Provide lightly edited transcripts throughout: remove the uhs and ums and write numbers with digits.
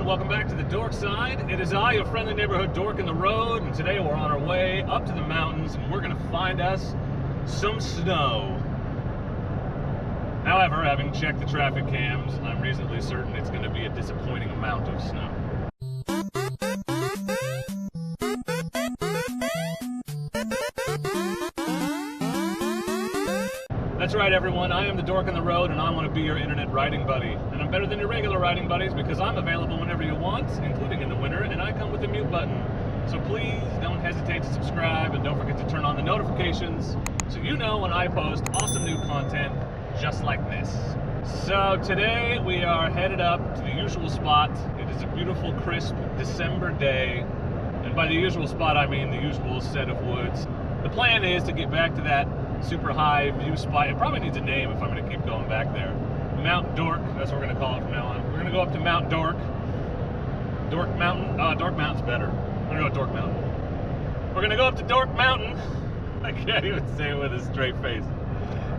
welcome back to the Dork Side. It is I, your friendly neighborhood dork in the road, and today we're on our way up to the mountains and we're gonna find us some snow. However, having checked the traffic cams, I'm reasonably certain it's gonna be a disappointing amount of snow. That's right, everyone. I am the Dork on the road, and I want to be your internet riding buddy. And I'm better than your regular riding buddies because I'm available whenever you want, including in the winter, and I come with a mute button. So please don't hesitate to subscribe, and don't forget to turn on the notifications so you know when I post awesome new content just like this. So today we are headed up to the usual spot. It is a beautiful, crisp December day. And by the usual spot, I mean the usual set of woods. The plan is to get back to that super high view spot. It probably needs a name if I'm going to keep going back there. Mount Dork, that's what we're going to call it from now on. We're going to go up to Mount Dork. Dork Mountain? Dork Mountain's better. I'm going to go with Dork Mountain. We're going to go up to Dork Mountain. I can't even say it with a straight face.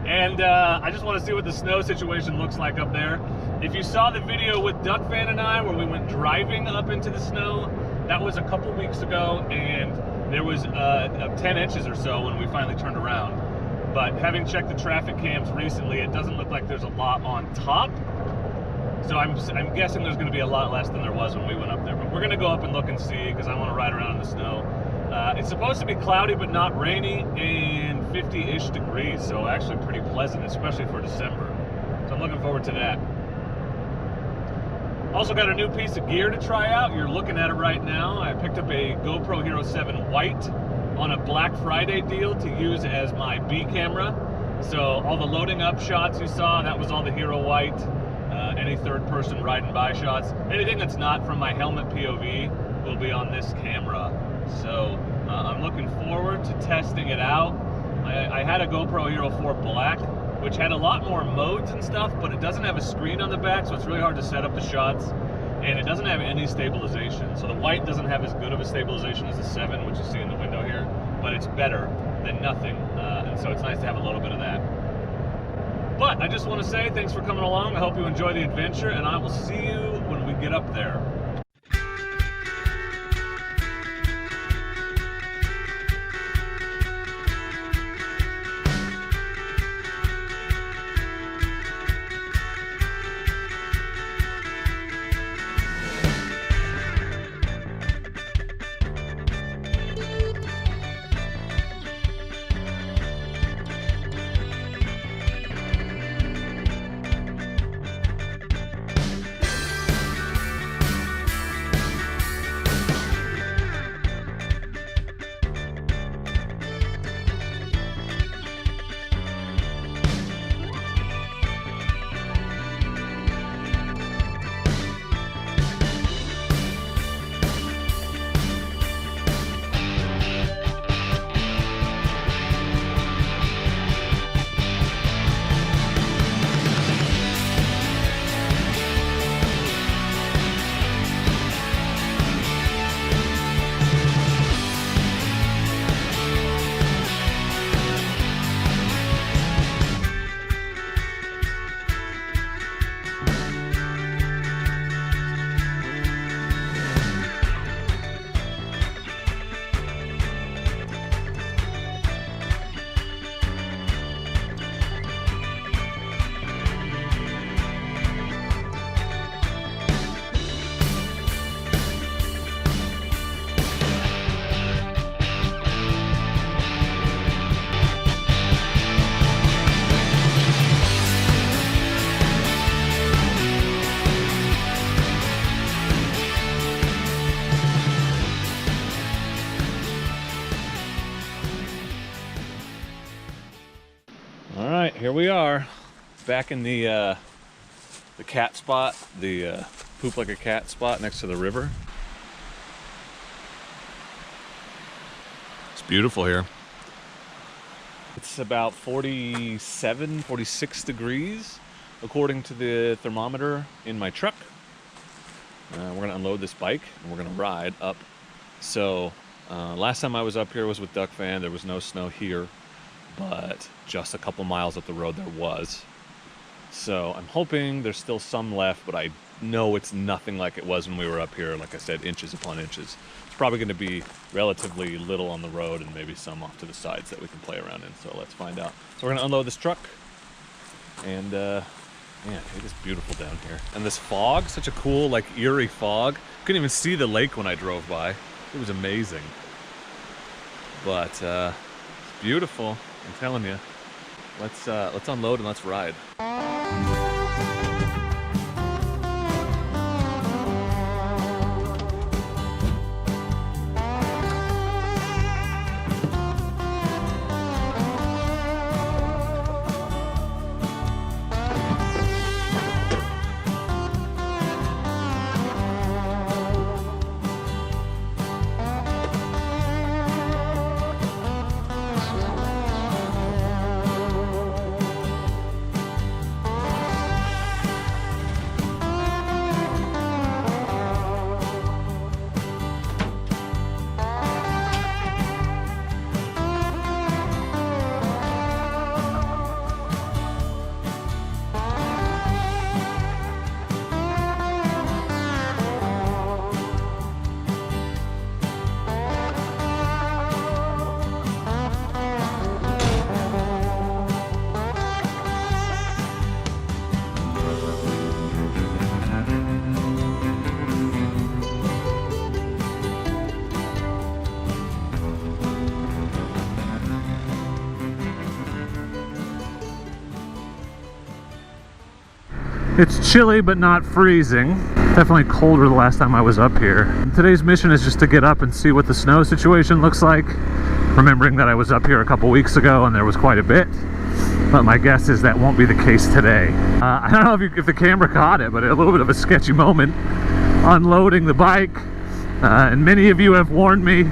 And I just want to see what the snow situation looks like up there. If you saw the video with Duck Fan and I where we went driving up into the snow, that was a couple weeks ago, and there was 10 inches or so when we finally turned around. But having checked the traffic cams recently, it doesn't look like there's a lot on top. So I'm guessing there's going to be a lot less than there was when we went up there. But we're going to go up and look and see because I want to ride around in the snow. It's supposed to be cloudy but not rainy and 50-ish degrees. So actually pretty pleasant, especially for December. So I'm looking forward to that. Also got a new piece of gear to try out. You're looking at it right now. I picked up a GoPro Hero 7 White on a Black Friday deal to use as my B camera. So all the loading up shots you saw, that was all the Hero White. Any third person riding by shots. Anything that's not from my helmet POV will be on this camera. So I'm looking forward to testing it out. I had a GoPro Hero 4 Black, which had a lot more modes and stuff, but it doesn't have a screen on the back, so it's really hard to set up the shots. And it doesn't have any stabilization. So the White doesn't have as good of a stabilization as the 7, which you see in the window here, but it's better than nothing. And so it's nice to have a little bit of that. But I just want to say thanks for coming along. I hope you enjoy the adventure, and I will see you when we get up there. Here we are, back in the cat spot, the poop like a cat spot next to the river. It's beautiful here. It's about 47, 46 degrees, according to the thermometer in my truck. We're gonna unload this bike and we're gonna ride up. So last time I was up here was with Duck Fan. There was no snow here, but just a couple miles up the road there was. So I'm hoping there's still some left, but I know it's nothing like it was when we were up here, like I said, inches upon inches. It's probably going to be relatively little on the road and maybe some off to the sides that we can play around in, so let's find out. So we're going to unload this truck, and man, it is beautiful down here. And this fog, such a cool, like, eerie fog. Couldn't even see the lake when I drove by. It was amazing. But it's beautiful, I'm telling you. Let's unload and let's ride. It's chilly but not freezing. Definitely colder the last time I was up here. Today's mission is just to get up and see what the snow situation looks like. Remembering that I was up here a couple weeks ago and there was quite a bit. But my guess is that won't be the case today. I don't know if the camera caught it, but a little bit of a sketchy moment unloading the bike. And many of you have warned me,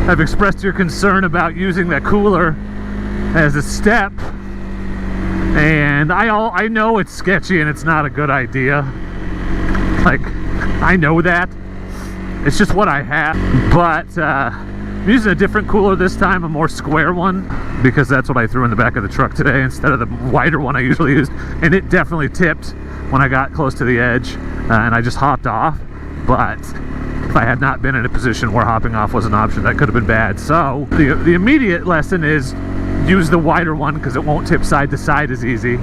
have expressed your concern about using that cooler as a step. And I know it's sketchy and it's not a good idea. Like, I know that. It's just what I have. But I'm using a different cooler this time, a more square one, because that's what I threw in the back of the truck today instead of the wider one I usually used. And it definitely tipped when I got close to the edge, and I just hopped off. But if I had not been in a position where hopping off was an option, that could have been bad. So the immediate lesson is use the wider one because it won't tip side to side as easy.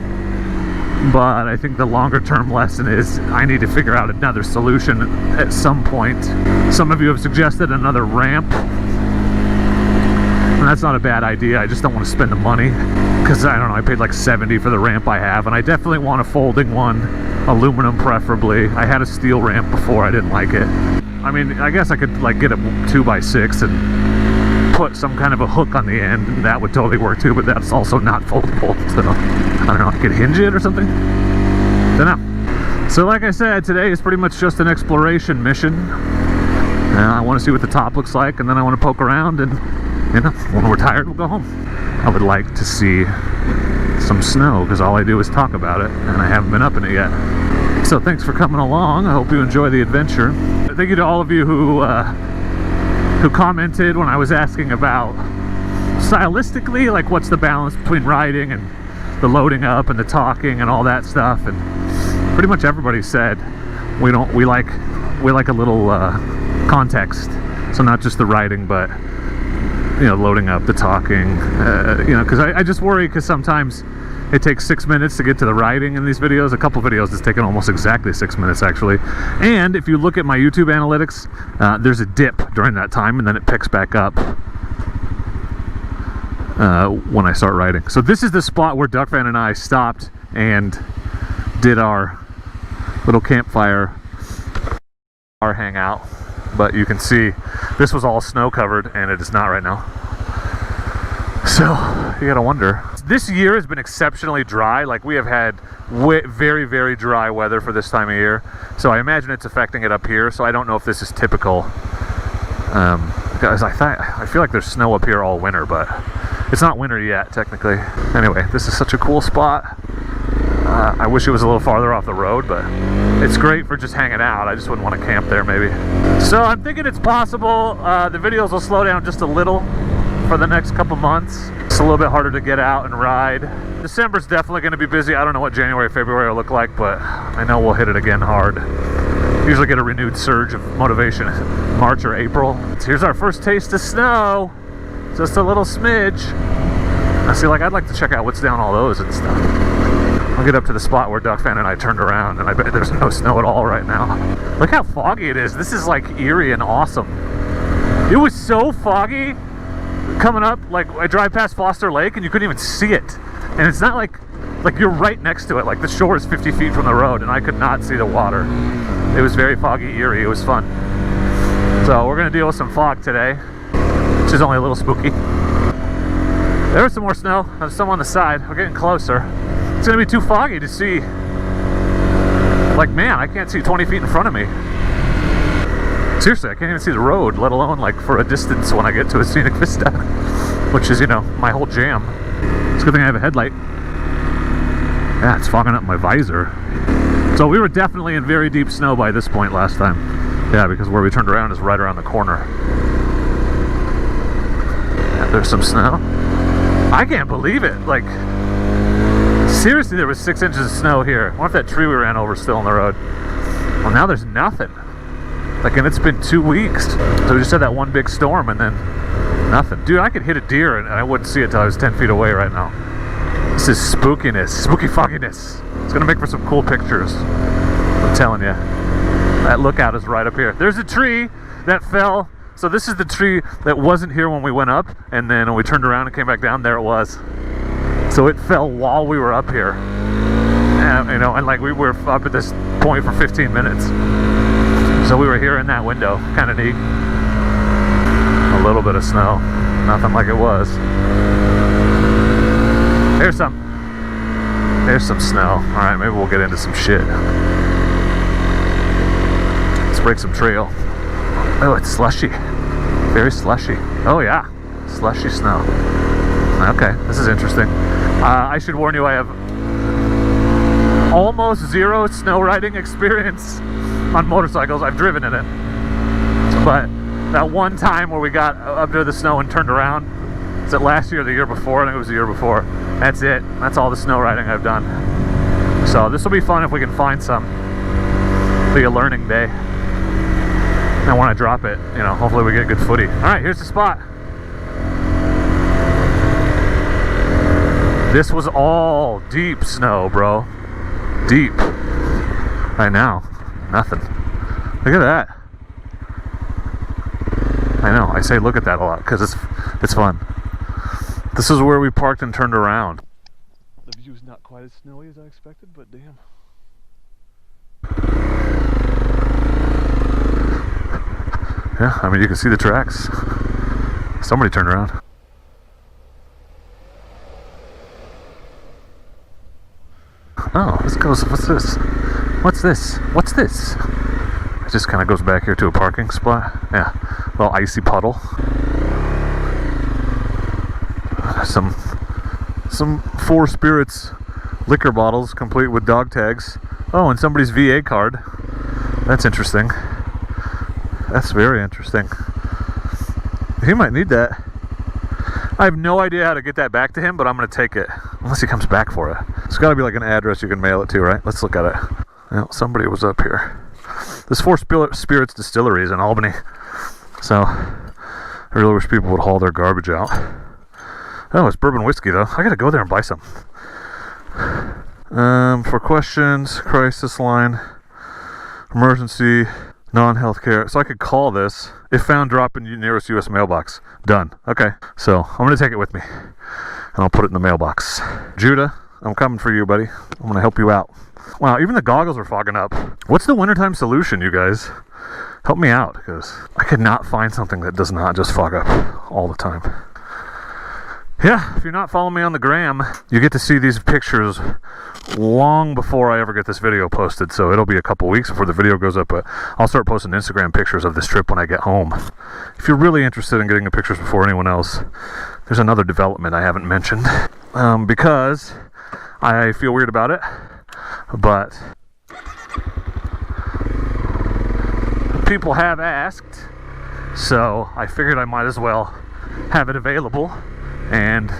But I think the longer term lesson is I need to figure out another solution at some point. Some of you have suggested another ramp, and that's not a bad idea. I just don't want to spend the money because I don't know, I paid like $70 for the ramp I have, and I definitely want a folding one, aluminum preferably. I had a steel ramp before, I didn't like it. I mean, I guess I could like get a 2x6 and put some kind of a hook on the end, and that would totally work too, but that's also not foldable, so I don't know, I could hinge it or something? Don't know. So like I said, today is pretty much just an exploration mission. I want to see what the top looks like, and then I want to poke around, and you know, when we're tired, we'll go home. I would like to see some snow, because all I do is talk about it, and I haven't been up in it yet. So thanks for coming along. I hope you enjoy the adventure. Thank you to all of you who commented when I was asking about stylistically, like what's the balance between riding and the loading up and the talking and all that stuff, and pretty much everybody said we like a little context, so not just the riding, but you know, loading up, the talking, you know, because I just worry because sometimes it takes 6 minutes to get to the riding in these videos. A couple videos it's taken almost exactly 6 minutes actually. And if you look at my YouTube analytics, there's a dip during that time, and then it picks back up when I start riding. So this is the spot where Duckfan and I stopped and did our little campfire, our hangout. But you can see this was all snow covered, and it is not right now. So you gotta wonder. This year has been exceptionally dry. Like, we have had very, very dry weather for this time of year. So I imagine it's affecting it up here. So I don't know if this is typical. Because I feel like there's snow up here all winter, but it's not winter yet, technically. Anyway, this is such a cool spot. I wish it was a little farther off the road, but it's great for just hanging out. I just wouldn't want to camp there, maybe. So I'm thinking it's possible the videos will slow down just a little. for the next couple months. It's a little bit harder to get out and ride. December's definitely going to be busy. I don't know what January, February will look like, but I know we'll hit it again hard. Usually get a renewed surge of motivation in March or April. So here's our first taste of snow. Just a little smidge. I see, like, I'd like to check out what's down all those and stuff. I'll get up to the spot where Duck Fan and I turned around, and I bet there's no snow at all right now. Look how foggy it is. This is like eerie and awesome. It was so foggy coming up. Like, I drive past Foster Lake and you couldn't even see it. And it's not like you're right next to it. Like, the shore is 50 feet from the road and I could not see the water. It was very foggy, eerie. It was fun. So we're gonna deal with some fog today, which is only a little spooky. There was some more snow. There's some on the side. We're getting closer. It's gonna be too foggy to see. Like, man, I can't see 20 feet in front of me. Seriously, I can't even see the road, let alone like for a distance when I get to a scenic vista, which is, you know, my whole jam. It's a good thing I have a headlight. Yeah, it's fogging up my visor. So we were definitely in very deep snow by this point last time. Yeah, because where we turned around is right around the corner. Yeah, there's some snow. I can't believe it. Like, seriously, there was 6 inches of snow here. I wonder if that tree we ran over is still on the road. Well, now there's nothing. Like, and it's been 2 weeks. So we just had that one big storm and then nothing. Dude, I could hit a deer and I wouldn't see it till I was 10 feet away right now. This is spookiness, spooky fogginess. It's gonna make for some cool pictures. I'm telling you. That lookout is right up here. There's a tree that fell. So this is the tree that wasn't here when we went up, and then when we turned around and came back down, there it was. So it fell while we were up here. And, you know, and like we were up at this point for 15 minutes. So we were here in that window. Kind of neat. A little bit of snow. Nothing like it was. There's some snow. Alright, maybe we'll get into some shit. Let's break some trail. Oh, it's slushy. Very slushy. Oh yeah, slushy snow. Okay, this is interesting. I should warn you, I have almost zero snow riding experience on motorcycles. I've driven in it. But that one time where we got up to the snow and turned around, was it last year or the year before? I think it was the year before. That's it. That's all the snow riding I've done. So this will be fun if we can find some. It'll be a learning day. And when I drop it, you know, hopefully we get good footy. Alright, here's the spot. This was all deep snow, bro. Deep. Right now, nothing. Look at that. I know, I say look at that a lot because it's fun. This is where we parked and turned around. The view's not quite as snowy as I expected, but damn. Yeah, I mean, you can see the tracks. Somebody turned around. Oh, this goes, what's this? What's this? What's this? It just kind of goes back here to a parking spot. Yeah, a little icy puddle. Some Four Spirits liquor bottles complete with dog tags. Oh, and somebody's VA card. That's interesting. That's very interesting. He might need that. I have no idea how to get that back to him, but I'm going to take it. Unless he comes back for it. It's got to be like an address you can mail it to, right? Let's look at it. Well, somebody was up here. This Four Spirits distillery is in Albany. So, I really wish people would haul their garbage out. Oh, it's bourbon whiskey, though. I got to go there and buy some. For questions, crisis line, emergency, non-healthcare. So I could call this. If found, drop in your nearest U.S. mailbox. Done. Okay. So I'm going to take it with me. And I'll put it in the mailbox. Judah, I'm coming for you, buddy. I'm going to help you out. Wow, even the goggles are fogging up. What's the wintertime solution, you guys? Help me out, because I could not find something that does not just fog up all the time. Yeah, if you're not following me on the gram, you get to see these pictures long before I ever get this video posted, so it'll be a couple weeks before the video goes up, but I'll start posting Instagram pictures of this trip when I get home. If you're really interested in getting the pictures before anyone else, there's another development I haven't mentioned, because I feel weird about it, but people have asked, so I figured I might as well have it available, and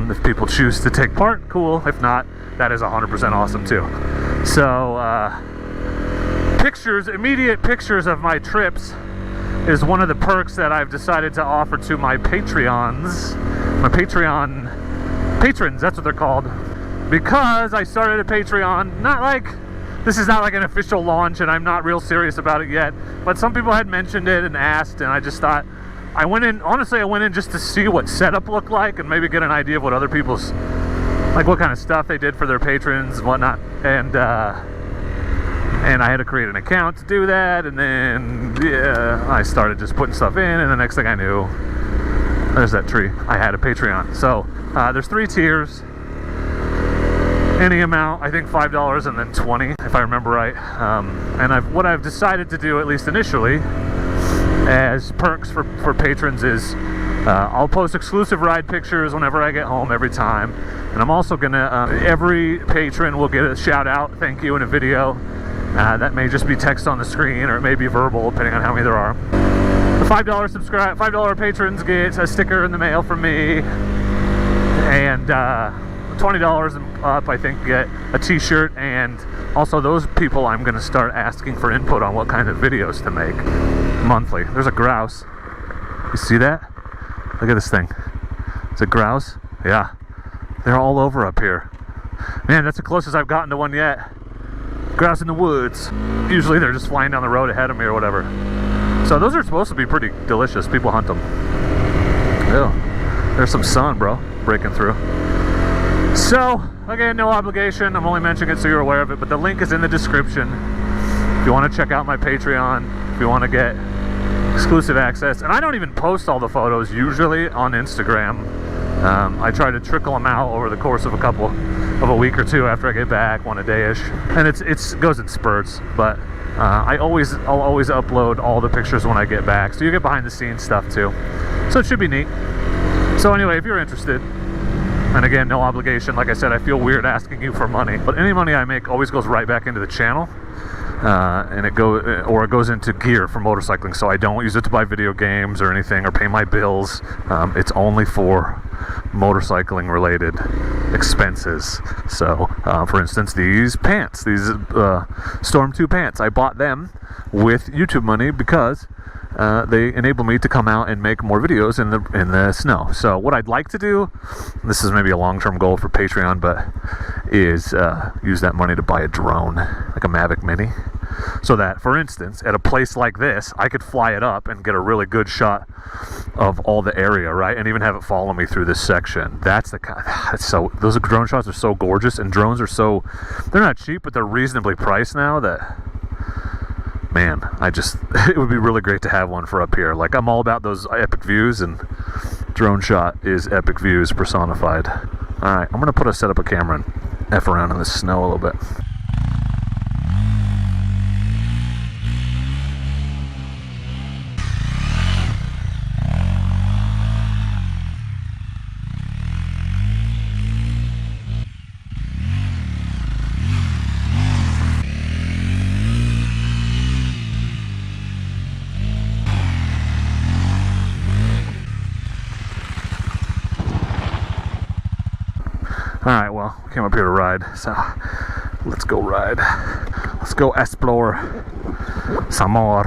if people choose to take part, cool. If not, that is 100% awesome too. So pictures, immediate pictures of my trips is one of the perks that I've decided to offer to my Patreons, my Patreon patrons, that's what they're called, because I started a Patreon. Not like, this is not like an official launch, and I'm not real serious about it yet, but some people had mentioned it and asked, and I just thought, I went in, honestly, I went in just to see what setup looked like and maybe get an idea of what other people's, like what kind of stuff they did for their patrons and whatnot. And I had to create an account to do that, and then, yeah, I started just putting stuff in, and the next thing I knew, there's that tree, I had a Patreon. So, there's 3 tiers, any amount, I think $5 and then $20, if I remember right. And what I've decided to do, at least initially, as perks for patrons is, I'll post exclusive ride pictures whenever I get home every time. And I'm also gonna, every patron will get a shout out, thank you, in a video. That may just be text on the screen, or it may be verbal, depending on how many there are. The $5 patrons get a sticker in the mail from me, and $20 and up, I think, get a t-shirt. And also those people, I'm gonna start asking for input on what kind of videos to make monthly. There's a grouse. You see that? Look at this thing. Is it grouse? Yeah. They're all over up here. Man, that's the closest I've gotten to one yet. Grouse in the woods. Usually they're just flying down the road ahead of me or whatever. So those are supposed to be pretty delicious. People hunt them. Ew. There's some sun, bro, breaking through. So, again, no obligation. I'm only mentioning it so you're aware of it, but the link is in the description. If you want to check out my Patreon, if you want to get exclusive access. And I don't even post all the photos usually on Instagram. I try to trickle them out over the course of a week or two after I get back, one a day-ish. And it goes in spurts, but I'll always upload all the pictures when I get back, so you get behind the scenes stuff too. So it should be neat. So anyway, if you're interested, and again, no obligation, like I said, I feel weird asking you for money, but any money I make always goes right back into the channel. And it goes into gear for motorcycling, so I don't use it to buy video games or anything or pay my bills. It's only for motorcycling related expenses. So for instance, these pants, these Storm 2 pants, I bought them with YouTube money because they enable me to come out and make more videos in the snow. So what I'd like to do, this is maybe a long-term goal for Patreon, but is use that money to buy a drone, like a Mavic Mini, so that, for instance, at a place like this, I could fly it up and get a really good shot of all the area, right, and even have it follow me through this section. Those drone shots are so gorgeous, and drones are they're not cheap, but they're reasonably priced now that, man, it would be really great to have one for up here. Like, I'm all about those epic views, and drone shot is epic views personified. Alright, I'm gonna set up a camera and F around in the snow a little bit. Alright, well, we came up here to ride, so let's go ride. Let's go explore some more.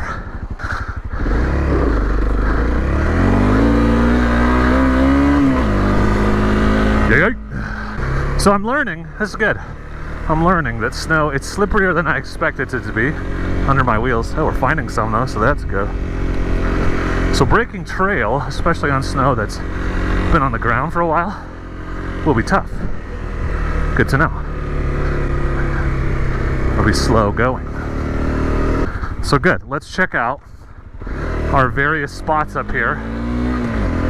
Yay! So I'm learning, this is good. I'm learning that snow, it's slipperier than I expected it to be under my wheels. Oh, we're finding some though, so that's good. So breaking trail, especially on snow that's been on the ground for a while, will be tough. Good to know. It'll be slow going. So good. Let's check out our various spots up here.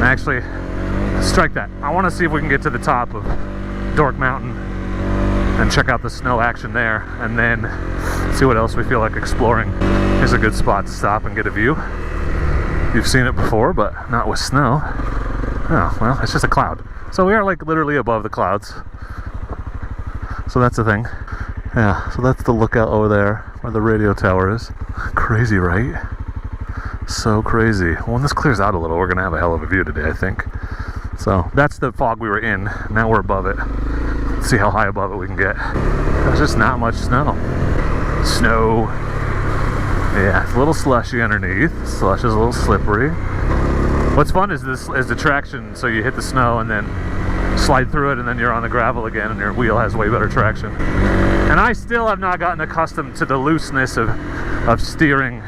Actually, strike that. I want to see if we can get to the top of Dork Mountain and check out the snow action there, and then see what else we feel like exploring. Here's a good spot to stop and get a view. You've seen it before, but not with snow. Oh, well, it's just a cloud. So we are like literally above the clouds. So that's the thing. Yeah, so that's the lookout over there where the radio tower is. Crazy, right? So crazy. Well, when this clears out a little, we're gonna have a hell of a view today, I think. So that's the fog we were in. Now we're above it. Let's see how high above it we can get. There's just not much snow. Snow. Yeah, it's a little slushy underneath. Slush is a little slippery. What's fun is the traction. So you hit the snow and then slide through it, and then you're on the gravel again, and your wheel has way better traction. And I still have not gotten accustomed to the looseness of steering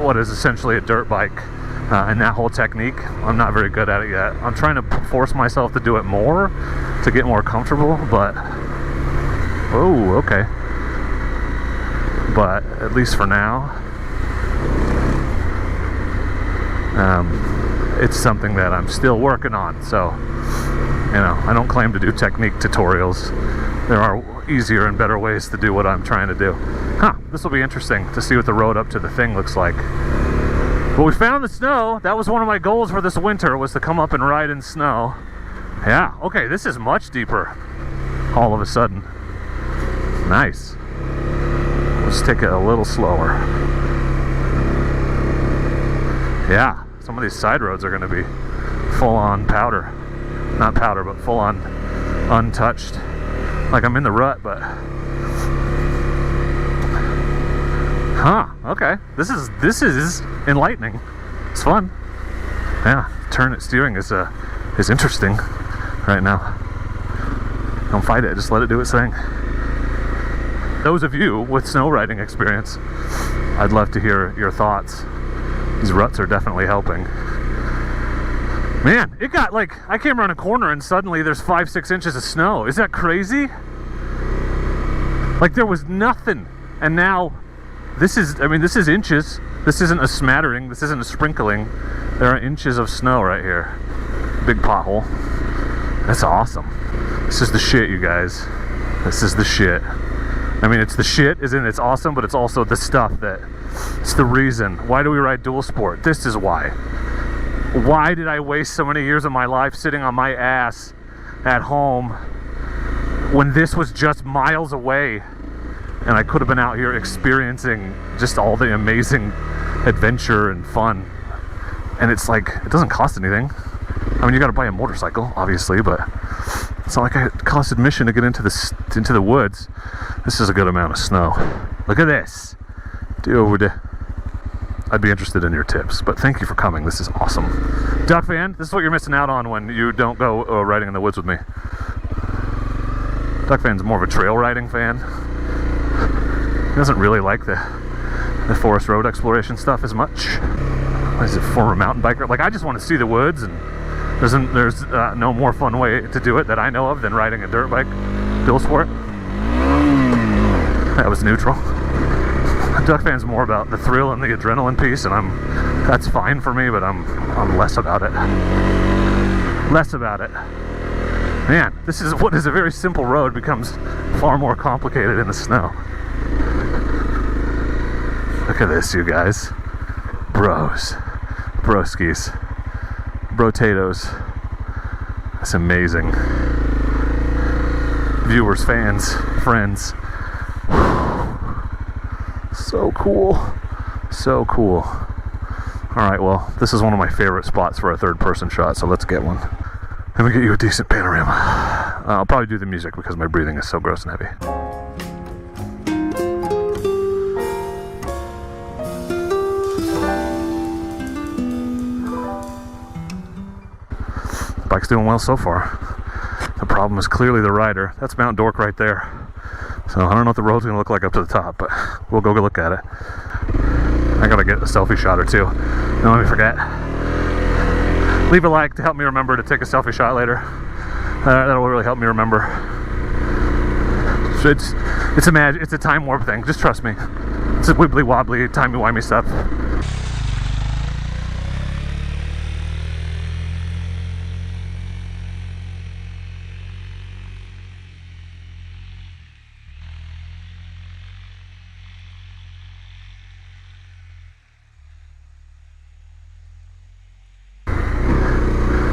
what is essentially a dirt bike. And that whole technique, I'm not very good at it yet. I'm trying to force myself to do it more to get more comfortable, but oh, okay. But at least for now, it's something that I'm still working on. So, you know, I don't claim to do technique tutorials. There are easier and better ways to do what I'm trying to do. This will be interesting to see what the road up to the thing looks like. But we found the snow. That was one of my goals for this winter, was to come up and ride in snow. Yeah, okay, this is much deeper all of a sudden. Nice. Let's take it a little slower. Yeah, some of these side roads are gonna be full-on powder. Not powder, but full-on untouched. Like I'm in the rut, but... okay. This is enlightening. It's fun. Yeah, steering is interesting right now. Don't fight it, just let it do its thing. Those of you with snow riding experience, I'd love to hear your thoughts. These ruts are definitely helping. Man, it got like, I came around a corner and suddenly there's 5-6 inches of snow. Is that crazy? Like there was nothing, and now this is inches. This isn't a smattering, this isn't a sprinkling. There are inches of snow right here. Big pothole. That's awesome. This is the shit, you guys. This is the shit. I mean, it's the shit, as in it's awesome, but it's also the stuff that, it's the reason. Why do we ride dual sport? This is why. Why did I waste so many years of my life sitting on my ass at home when this was just miles away? And I could have been out here experiencing just all the amazing adventure and fun. And it's like, it doesn't cost anything. I mean, you gotta buy a motorcycle, obviously, but it's not like it costs admission to get into the woods. This is a good amount of snow. Look at this. Dude. I'd be interested in your tips, but thank you for coming. This is awesome. Duck fan, this is what you're missing out on when you don't go riding in the woods with me. Duck fan's more of a trail riding fan. He doesn't really like the forest road exploration stuff as much. He's a former mountain biker. Like, I just want to see the woods, and there's no more fun way to do it that I know of than riding a dirt bike dual sport. That was neutral. Duck fan's more about the thrill and the adrenaline piece, and that's fine for me, but I'm less about it. Less about it. Man, this is what is a very simple road becomes far more complicated in the snow. Look at this, you guys. Bros. Broskies. Brotatoes. That's amazing. Viewers, fans, friends. So cool. So cool. Alright, well, this is one of my favorite spots for a third-person shot, so let's get one. Let me get you a decent panorama. I'll probably do the music because my breathing is so gross and heavy. Bike's doing well so far. The problem is clearly the rider. That's Mount Dork right there. So I don't know what the road's gonna look like up to the top, but we'll go look at it. I gotta get a selfie shot or two. Don't let me forget. Leave a like to help me remember to take a selfie shot later. That'll really help me remember. It's a time warp thing. Just trust me. It's a wibbly wobbly, timey-wimey stuff.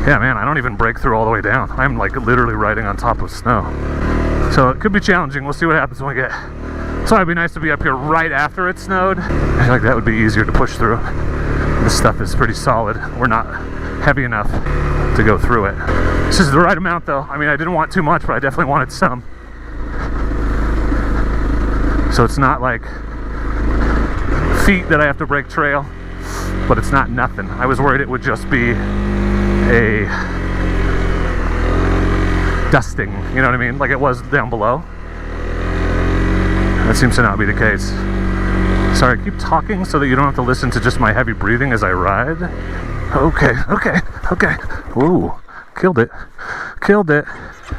Yeah, man, I don't even break through all the way down. I'm like literally riding on top of snow. So it could be challenging. We'll see what happens when we get. So it'd be nice to be up here right after it snowed. I feel like that would be easier to push through. This stuff is pretty solid. We're not heavy enough to go through it. This is the right amount though. I mean, I didn't want too much, but I definitely wanted some. So it's not like feet that I have to break trail, but it's not nothing. I was worried it would just be a dusting, you know what I mean? Like it was down below. That seems to not be the case. Sorry, I keep talking so that you don't have to listen to just my heavy breathing as I ride. Okay. Ooh, killed it.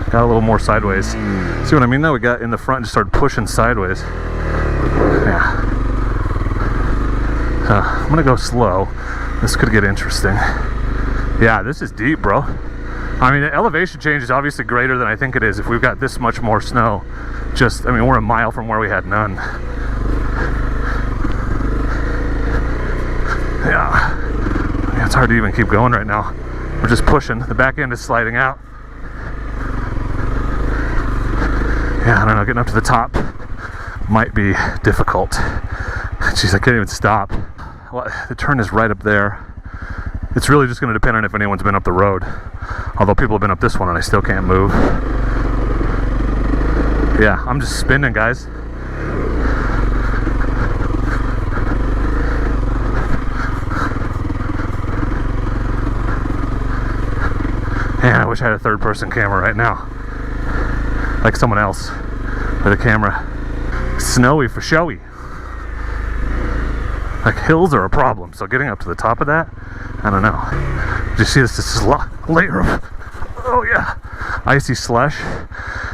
Got a little more sideways. See what I mean though? We got in the front and just started pushing sideways. Yeah. I'm gonna go slow. This could get interesting. Yeah, this is deep, bro. I mean, the elevation change is obviously greater than I think it is if we've got this much more snow. I mean, we're a mile from where we had none. Yeah, it's hard to even keep going right now. We're just pushing. The back end is sliding out. Yeah, I don't know, getting up to the top might be difficult. Jeez, I can't even stop. Well, the turn is right up there. It's really just going to depend on if anyone's been up the road. Although people have been up this one and I still can't move. Yeah, I'm just spinning, guys. Man, I wish I had a third-person camera right now. Like someone else with a camera. Snowy for showy. Like hills are a problem, so getting up to the top of that, I don't know. Did you see this? This is a layer of, oh yeah, icy slush.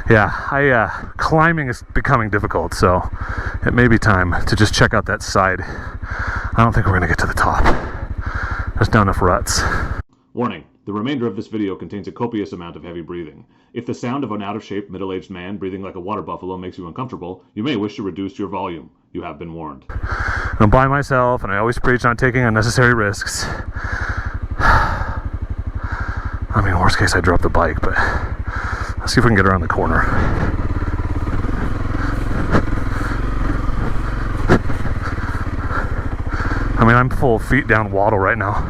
Yeah, climbing is becoming difficult, so it may be time to just check out that side. I don't think we're gonna get to the top. There's not enough ruts. Warning, the remainder of this video contains a copious amount of heavy breathing. If the sound of an out-of-shape, middle-aged man breathing like a water buffalo makes you uncomfortable, you may wish to reduce your volume. You have been warned. I'm by myself, and I always preach on taking unnecessary risks. I mean, worst case, I drop the bike, but let's see if we can get around the corner. I mean, I'm full feet down waddle right now.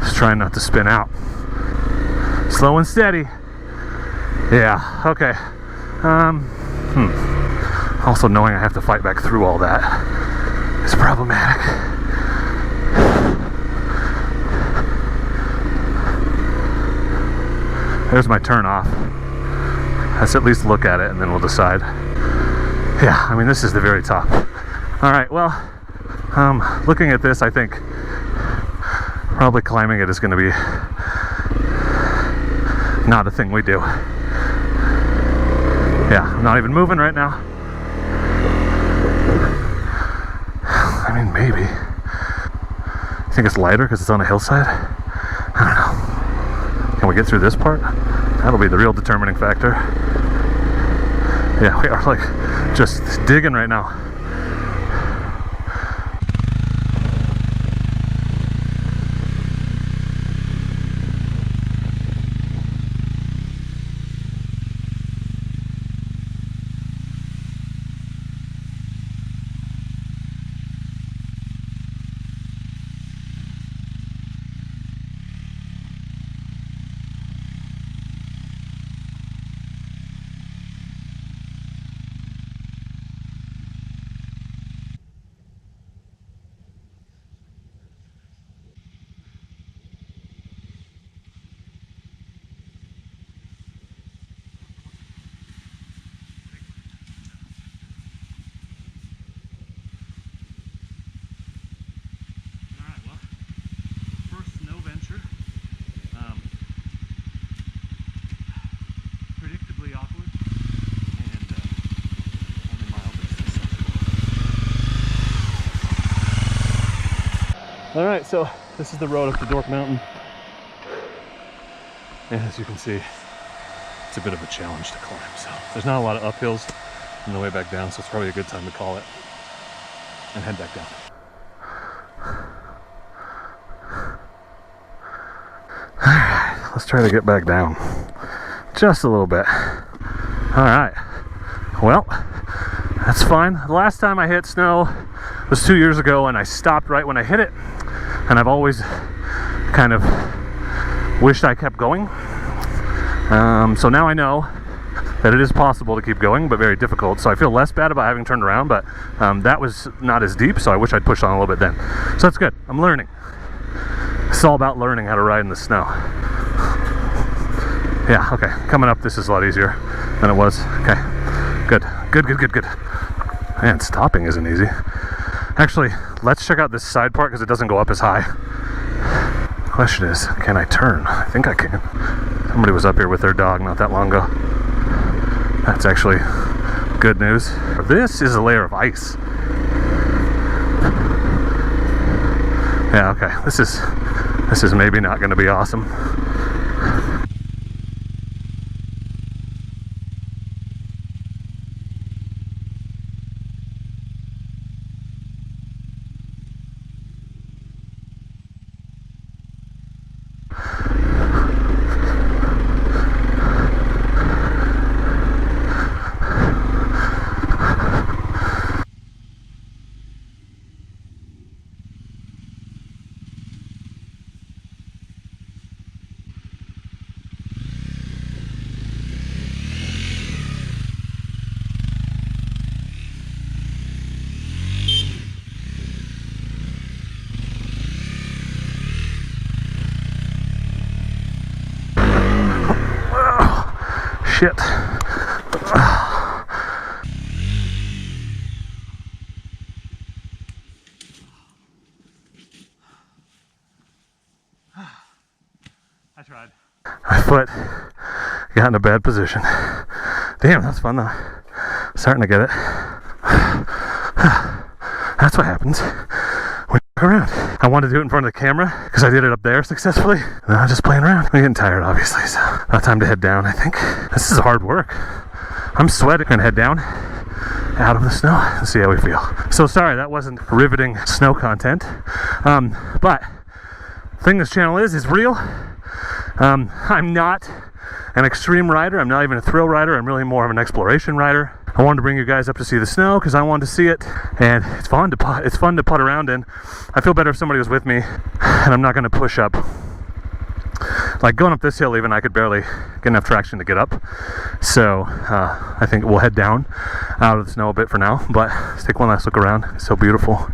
Just trying not to spin out. Slow and steady. Yeah, okay. Also knowing I have to fight back through all that is problematic. There's my turn off. Let's at least look at it and then we'll decide. Yeah, I mean, this is the very top. All right, well, looking at this, I think probably climbing it is going to be not a thing we do. Yeah, I'm not even moving right now. I mean, maybe. You think it's lighter because it's on a hillside? I don't know. Can we get through this part? That'll be the real determining factor. Yeah, we are like just digging right now. All right, so this is the road up to Dork Mountain. And as you can see, it's a bit of a challenge to climb. So there's not a lot of uphills on the way back down, so it's probably a good time to call it and head back down. All right, let's try to get back down just a little bit. All right, well, That's fine. The last time I hit snow was 2 years ago, and I stopped right when I hit it, and I've always kind of wished I kept going. So now I know that it is possible to keep going, but very difficult. So I feel less bad about having turned around, but that was not as deep, so I wish I'd pushed on a little bit then. So that's good. I'm learning. It's all about learning how to ride in the snow. Yeah, okay. Coming up, this is a lot easier than it was. Okay, good. Good. Man, stopping isn't easy. Actually, let's check out this side part because it doesn't go up as high. The question is, can I turn? I think I can. Somebody was up here with their dog not that long ago. That's actually good news. This is a layer of ice. Yeah, okay. This is maybe not going to be awesome. Shit. I tried. My foot got in a bad position. Damn, that's fun though. Starting to get it. That's what happens when you go around. I wanted to do it in front of the camera because I did it up there successfully. Now I'm just playing around. I'm getting tired, obviously, so now time to head down, I think. This is hard work. I'm sweating. Gonna head down out of the snow and see how we feel. So sorry, that wasn't riveting snow content. But the thing this channel is real. I'm not an extreme rider. I'm not even a thrill rider. I'm really more of an exploration rider. I wanted to bring you guys up to see the snow because I wanted to see it, and it's fun to putt around in. I feel better if somebody was with me, and I'm not going to push up. Like going up this hill, even I could barely get enough traction to get up. So I think we'll head down out of the snow a bit for now. But let's take one last look around. It's so beautiful.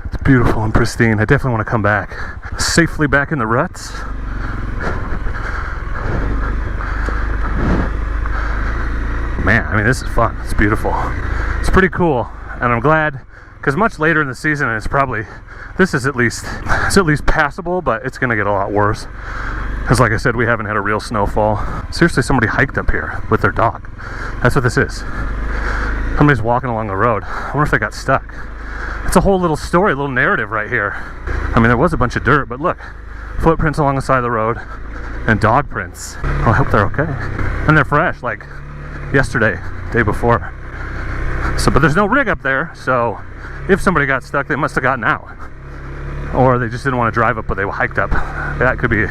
It's beautiful and pristine. I definitely want to come back safely back in the ruts. Man, I mean, this is fun. It's beautiful. It's pretty cool, and I'm glad because much later in the season, it's probably it's at least passable, but it's gonna get a lot worse. Because, like I said, we haven't had a real snowfall. Seriously, somebody hiked up here with their dog. That's what this is. Somebody's walking along the road. I wonder if they got stuck. It's a whole little story, a little narrative right here. I mean, there was a bunch of dirt, but look, footprints along the side of the road and dog prints. Oh, I hope they're okay, and they're fresh, like yesterday, day before. So, but there's no rig up there, so if somebody got stuck, they must have gotten out, or they just didn't want to drive up, but they hiked up. That could be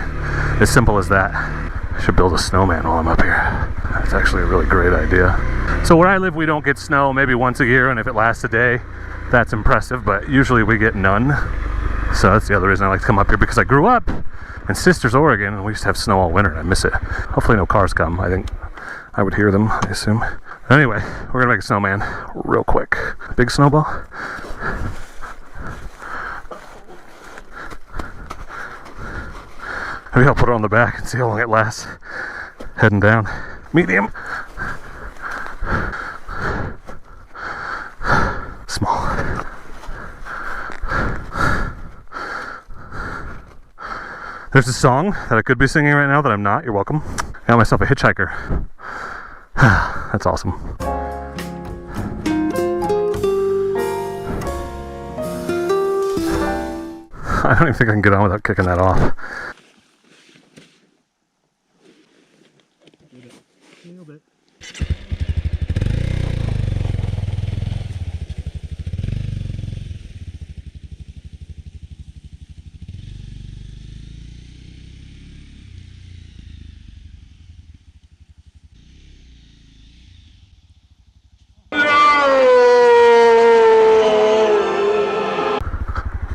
as simple as that. I should build a snowman while I'm up here. That's actually a really great idea. So where I live, we don't get snow maybe once a year, and if it lasts a day, that's impressive, but usually we get none. So that's the other reason I like to come up here, because I grew up in Sisters, Oregon, and we used to have snow all winter, and I miss it. Hopefully no cars come. I think I would hear them, I assume. Anyway, we're gonna make a snowman real quick. Big snowball. Maybe I'll put it on the back and see how long it lasts. Heading down. Medium. Small. There's a song that I could be singing right now that I'm not. You're welcome. I got myself a hitchhiker. That's awesome. I don't even think I can get on without kicking that off. Nailed it.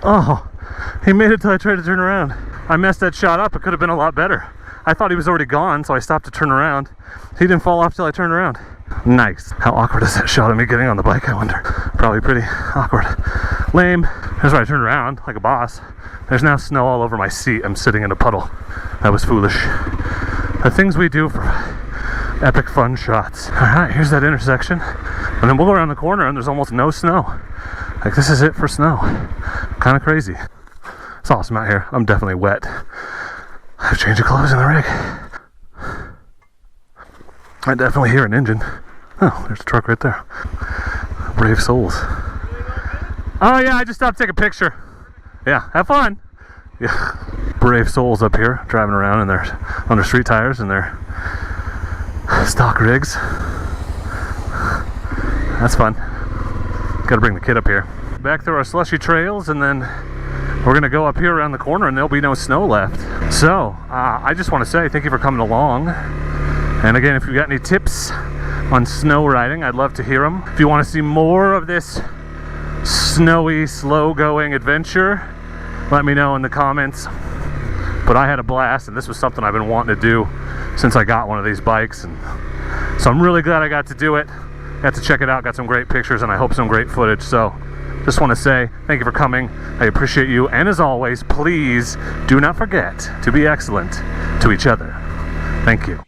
Oh, he made it till I tried to turn around. I messed that shot up. It could have been a lot better. I thought he was already gone, so I stopped to turn around. He didn't fall off till I turned around. Nice. How awkward is that shot of me getting on the bike, I wonder? Probably pretty awkward. Lame. Here's where I turned around like a boss. There's now snow all over my seat. I'm sitting in a puddle. That was foolish. The things we do for epic fun shots. Alright, here's that intersection. And then we'll go around the corner and there's almost no snow. Like, this is it for snow. Kind of crazy. It's awesome out here. I'm definitely wet. I have a change of clothes in the rig. I definitely hear an engine. Oh, there's a truck right there. Brave souls. Oh yeah, I just stopped to take a picture. Yeah, have fun. Yeah, brave souls up here driving around in their under street tires and their stock rigs. That's fun. Got to bring the kid up here. Back through our slushy trails, and then we're gonna go up here around the corner, and there'll be no snow left. So I just want to say thank you for coming along. And again, if you've got any tips on snow riding, I'd love to hear them. If you want to see more of this snowy, slow-going adventure, let me know in the comments. But I had a blast, and this was something I've been wanting to do since I got one of these bikes, and so I'm really glad I got to do it. Got to check it out, got some great pictures, and I hope some great footage. So just want to say thank you for coming. I appreciate you, and as always, please do not forget to be excellent to each other. Thank you.